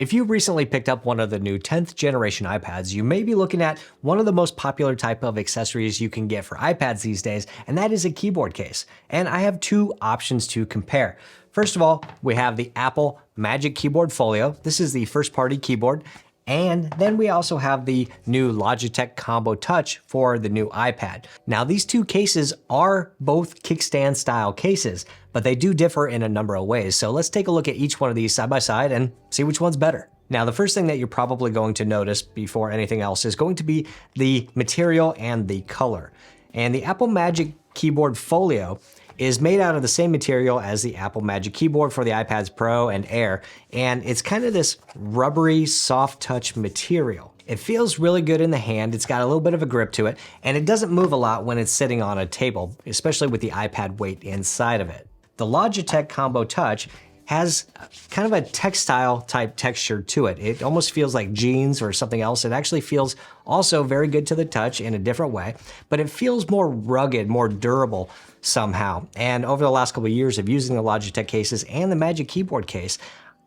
If you recently picked up one of the new 10th generation iPads, you may be looking at one of the most popular type of accessories you can get for iPads these days, and that is a keyboard case. And I have two options to compare. First of all, we have the Apple Magic Keyboard Folio. This is the first party keyboard. And then we also have the new Logitech Combo Touch for the new iPad. Now these two cases are both kickstand style cases, but they do differ in a number of ways. So let's take a look at each one of these side by side and see which one's better. Now the first thing that you're probably going to notice before anything else is going to be the material and the color. And the Apple Magic Keyboard Folio is made out of the same material as the Apple Magic Keyboard for the iPads Pro and Air, and it's kind of this rubbery, soft touch material. It feels really good in the hand, it's got a little bit of a grip to it, and it doesn't move a lot when it's sitting on a table, especially with the iPad weight inside of it. The Logitech Combo Touch has kind of a textile type texture to it. It almost feels like jeans or something else. It actually feels also very good to the touch in a different way, but it feels more rugged, more durable somehow. And over the last couple of years of using the Logitech cases and the Magic Keyboard case,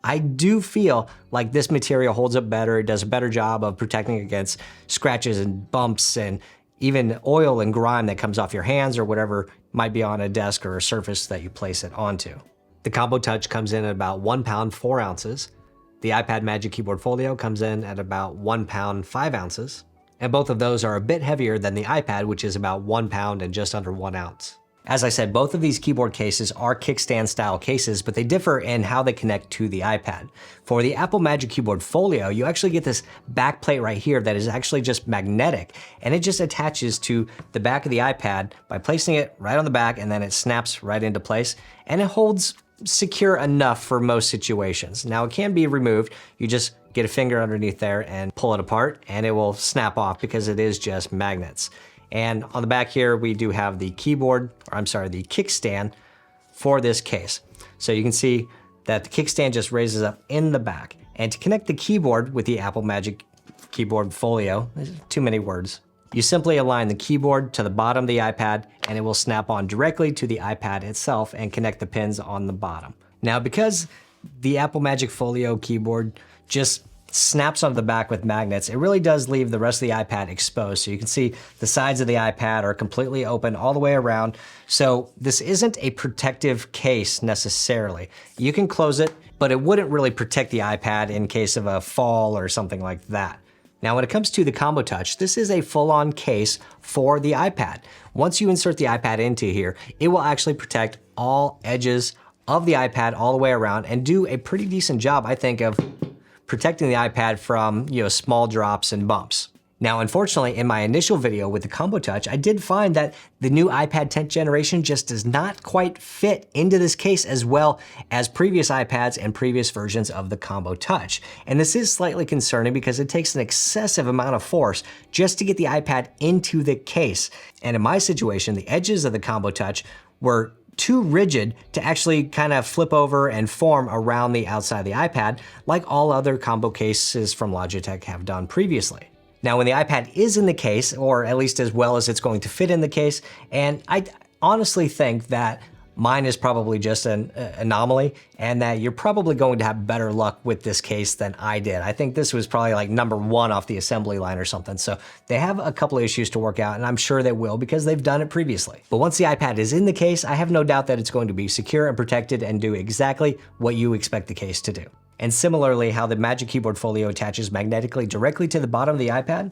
I do feel like this material holds up better. It does a better job of protecting against scratches and bumps and even oil and grime that comes off your hands or whatever might be on a desk or a surface that you place it onto. The Combo Touch comes in at about 1 pound, 4 ounces. The iPad Magic Keyboard Folio comes in at about 1 pound, 5 ounces. And both of those are a bit heavier than the iPad, which is about 1 pound and just under 1 ounce. As I said, both of these keyboard cases are kickstand style cases, but they differ in how they connect to the iPad. For the Apple Magic Keyboard Folio, you actually get this back plate right here that is actually just magnetic, and it just attaches to the back of the iPad by placing it right on the back, and then it snaps right into place, and it holds secure enough for most situations. Now it can be removed. You just get a finger underneath there and pull it apart, and it will snap off because it is just magnets. And on the back here, we do have the the kickstand for this case. So you can see that the kickstand just raises up in the back. And to connect the keyboard with the Apple Magic Keyboard Folio, there's too many words. You simply align the keyboard to the bottom of the iPad and it will snap on directly to the iPad itself and connect the pins on the bottom. Now, because the Apple Magic Folio keyboard just snaps on the back with magnets, it really does leave the rest of the iPad exposed. So you can see the sides of the iPad are completely open all the way around. So this isn't a protective case necessarily. You can close it, but it wouldn't really protect the iPad in case of a fall or something like that. Now, when it comes to the Combo Touch, this is a full-on case for the iPad. Once you insert the iPad into here, it will actually protect all edges of the iPad all the way around and do a pretty decent job, I think, of protecting the iPad from, small drops and bumps. Now, unfortunately, in my initial video with the Combo Touch, I did find that the new iPad 10th generation just does not quite fit into this case as well as previous iPads and previous versions of the Combo Touch. And this is slightly concerning because it takes an excessive amount of force just to get the iPad into the case. And in my situation, the edges of the Combo Touch were too rigid to actually kind of flip over and form around the outside of the iPad like all other combo cases from Logitech have done previously. Now, when the iPad is in the case, or at least as well as it's going to fit in the case, and I honestly think that mine is probably just an anomaly and that you're probably going to have better luck with this case than I did. I think this was probably like number 1 off the assembly line or something. So they have a couple of issues to work out, and I'm sure they will because they've done it previously. But once the iPad is in the case, I have no doubt that it's going to be secure and protected and do exactly what you expect the case to do. And similarly, how the Magic Keyboard Folio attaches magnetically directly to the bottom of the iPad,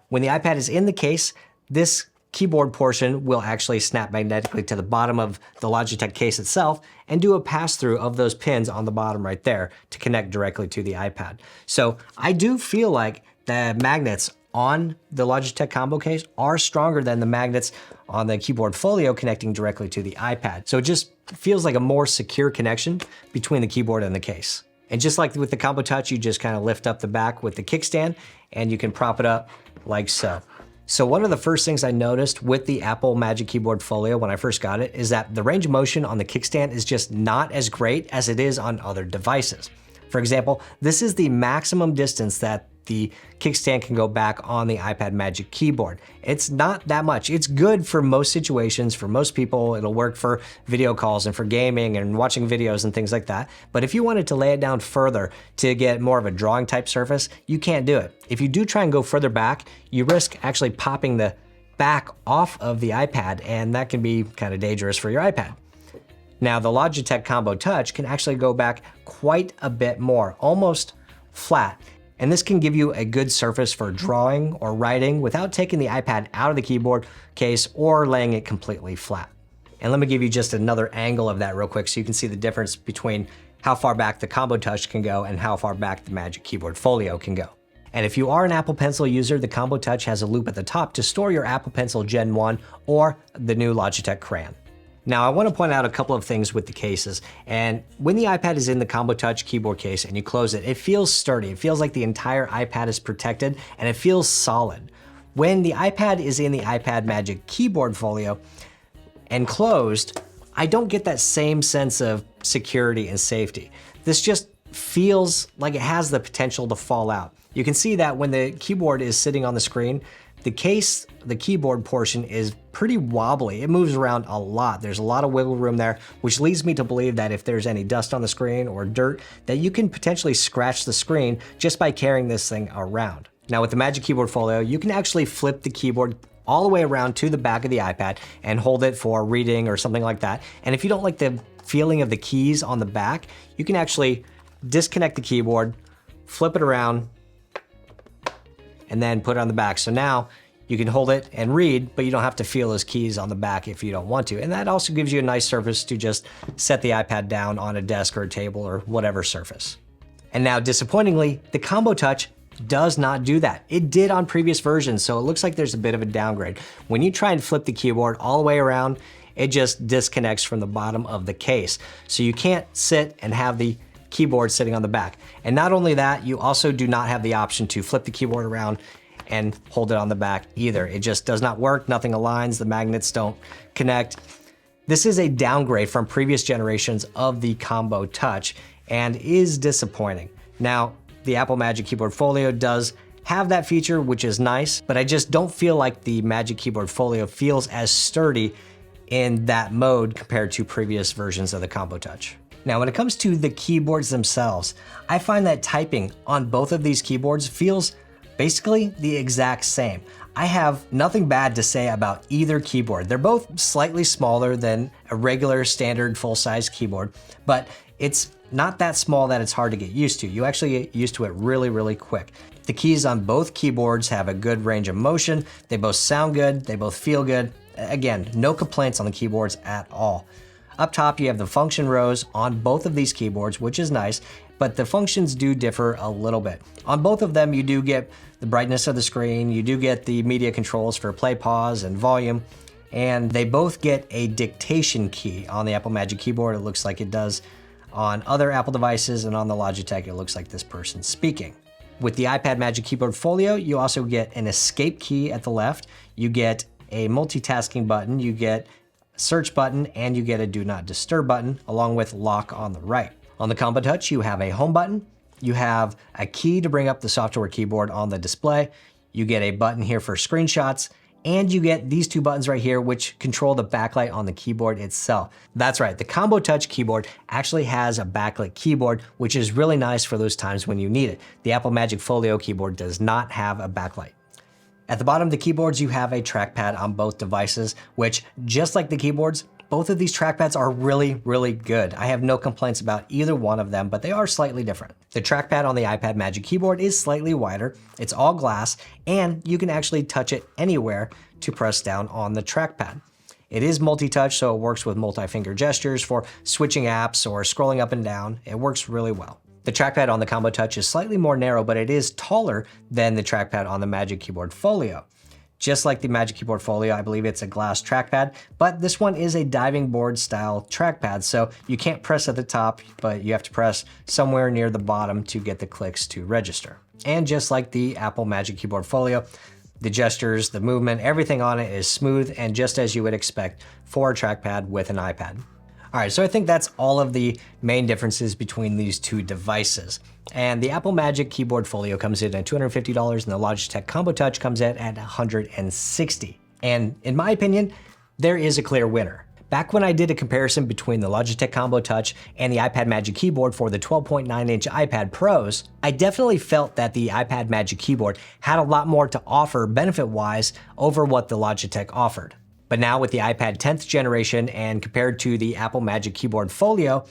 when the iPad is in the case, this keyboard portion will actually snap magnetically to the bottom of the Logitech case itself and do a pass-through of those pins on the bottom right there to connect directly to the iPad. So I do feel like the magnets on the Logitech combo case are stronger than the magnets on the Keyboard Folio connecting directly to the iPad. So it just feels like a more secure connection between the keyboard and the case. And just like with the Combo Touch, you just kind of lift up the back with the kickstand and you can prop it up like so. So one of the first things I noticed with the Apple Magic Keyboard Folio when I first got it is that the range of motion on the kickstand is just not as great as it is on other devices. For example, this is the maximum distance that the kickstand can go back on the iPad Magic Keyboard. It's not that much. It's good for most situations, for most people. It'll work for video calls and for gaming and watching videos and things like that. But if you wanted to lay it down further to get more of a drawing type surface, you can't do it. If you do try and go further back, you risk actually popping the back off of the iPad, and that can be kind of dangerous for your iPad. Now, the Logitech Combo Touch can actually go back quite a bit more, almost flat. And this can give you a good surface for drawing or writing without taking the iPad out of the keyboard case or laying it completely flat. And let me give you just another angle of that real quick so you can see the difference between how far back the Combo Touch can go and how far back the Magic Keyboard Folio can go. And if you are an Apple Pencil user, the Combo Touch has a loop at the top to store your Apple Pencil Gen 1 or the new Logitech Crayon. Now, I want to point out a couple of things with the cases. And when the iPad is in the Combo Touch keyboard case and you close it, it feels sturdy. It feels like the entire iPad is protected and it feels solid. When the iPad is in the iPad Magic Keyboard Folio and closed, I don't get that same sense of security and safety. This just feels like it has the potential to fall out. You can see that when the keyboard is sitting on the screen, the case, the keyboard portion is pretty wobbly. It moves around a lot. There's a lot of wiggle room there, which leads me to believe that if there's any dust on the screen or dirt, that you can potentially scratch the screen just by carrying this thing around. Now with the Magic Keyboard Folio, you can actually flip the keyboard all the way around to the back of the iPad and hold it for reading or something like that. And if you don't like the feeling of the keys on the back, you can actually disconnect the keyboard, flip it around, and then put it on the back. So now you can hold it and read, but you don't have to feel those keys on the back if you don't want to. And that also gives you a nice surface to just set the iPad down on a desk or a table or whatever surface. And now, disappointingly, the Combo Touch does not do that. It did on previous versions, so it looks like there's a bit of a downgrade. When you try and flip the keyboard all the way around, it just disconnects from the bottom of the case. So you can't sit and have the keyboard sitting on the back. And not only that, you also do not have the option to flip the keyboard around and hold it on the back either. It just does not work. Nothing aligns. The magnets don't connect. This is a downgrade from previous generations of the Combo Touch and is disappointing. Now, the Apple Magic Keyboard Folio does have that feature, which is nice, but I just don't feel like the Magic Keyboard Folio feels as sturdy in that mode compared to previous versions of the Combo Touch. Now, when it comes to the keyboards themselves, I find that typing on both of these keyboards feels basically the exact same. I have nothing bad to say about either keyboard. They're both slightly smaller than a regular standard full-size keyboard, but it's not that small that it's hard to get used to. You actually get used to it really, really quick. The keys on both keyboards have a good range of motion. They both sound good. They both feel good. Again, no complaints on the keyboards at all. Up top, you have the function rows on both of these keyboards, which is nice, but the functions do differ a little bit. On both of them, you do get the brightness of the screen, you do get the media controls for play, pause, and volume, and they both get a dictation key on the Apple Magic Keyboard. It looks like it does on other Apple devices, and on the Logitech, it looks like this person's speaking. With the iPad Magic Keyboard Folio, you also get an escape key at the left, you get a multitasking button, you get search button, and you get a do not disturb button along with lock on the right. On the Combo Touch, you have a home button, you have a key to bring up the software keyboard on the display, you get a button here for screenshots, and you get these two buttons right here which control the backlight on the keyboard itself. That's right, the Combo Touch keyboard actually has a backlit keyboard, which is really nice for those times when you need it. The Apple Magic Folio keyboard does not have a backlight. At the bottom of the keyboards, you have a trackpad on both devices, which, just like the keyboards, both of these trackpads are really, really good. I have no complaints about either one of them, but they are slightly different. The trackpad on the iPad Magic Keyboard is slightly wider, it's all glass, and you can actually touch it anywhere to press down on the trackpad. It is multi-touch, so it works with multi-finger gestures for switching apps or scrolling up and down. It works really well. The trackpad on the Combo Touch is slightly more narrow, but it is taller than the trackpad on the Magic Keyboard Folio. Just like the Magic Keyboard Folio, I believe it's a glass trackpad, but this one is a diving board style trackpad, so you can't press at the top, but you have to press somewhere near the bottom to get the clicks to register. And just like the Apple Magic Keyboard Folio, the gestures, the movement, everything on it is smooth and just as you would expect for a trackpad with an iPad. All right, so I think that's all of the main differences between these two devices. And the Apple Magic Keyboard Folio comes in at $250 and the Logitech Combo Touch comes in at $160. And in my opinion, there is a clear winner. Back when I did a comparison between the Logitech Combo Touch and the iPad Magic Keyboard for the 12.9-inch iPad Pros, I definitely felt that the iPad Magic Keyboard had a lot more to offer benefit-wise over what the Logitech offered. But now with the iPad 10th generation and compared to the Apple Magic Keyboard Folio,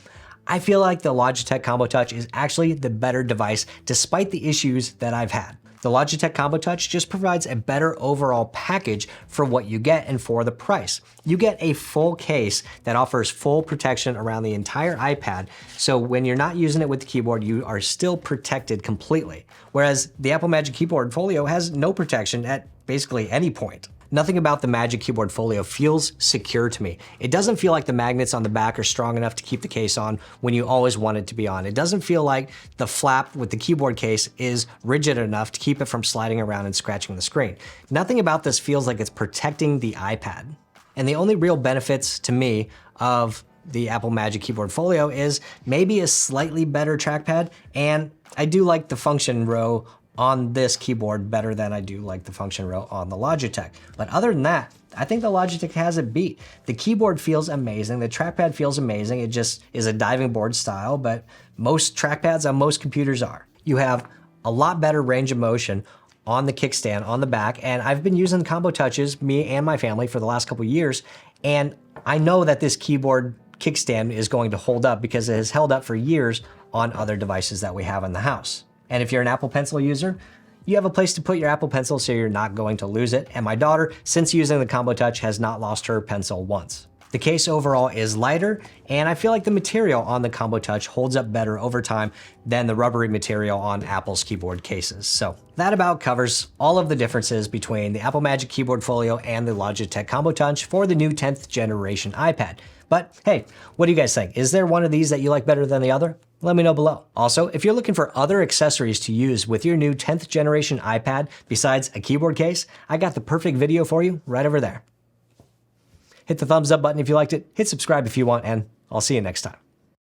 I feel like the Logitech Combo Touch is actually the better device despite the issues that I've had. The Logitech Combo Touch just provides a better overall package for what you get and for the price. You get a full case that offers full protection around the entire iPad, so when you're not using it with the keyboard, you are still protected completely. Whereas the Apple Magic Keyboard Folio has no protection at basically any point. Nothing about the Magic Keyboard Folio feels secure to me. It doesn't feel like the magnets on the back are strong enough to keep the case on when you always want it to be on. It doesn't feel like the flap with the keyboard case is rigid enough to keep it from sliding around and scratching the screen. Nothing about this feels like it's protecting the iPad. And the only real benefits to me of the Apple Magic Keyboard Folio is maybe a slightly better trackpad, and I do like the function row on this keyboard better than I do like the function row on the Logitech. But other than that, I think the Logitech has it beat. The keyboard feels amazing, the trackpad feels amazing, it just is a diving board style, but most trackpads on most computers are. You have a lot better range of motion on the kickstand on the back, and I've been using Combo Touches, me and my family, for the last couple years, and I know that this keyboard kickstand is going to hold up because it has held up for years on other devices that we have in the house. And if you're an Apple Pencil user, you have a place to put your Apple Pencil so you're not going to lose it. And my daughter, since using the Combo Touch, has not lost her pencil once. The case overall is lighter, and I feel like the material on the Combo Touch holds up better over time than the rubbery material on Apple's keyboard cases. So that about covers all of the differences between the Apple Magic Keyboard Folio and the Logitech Combo Touch for the new 10th generation iPad. But hey, what do you guys think? Is there one of these that you like better than the other? Let me know below. Also, if you're looking for other accessories to use with your new 10th generation iPad besides a keyboard case, I got the perfect video for you right over there. Hit the thumbs up button if you liked it, hit subscribe if you want, and I'll see you next time.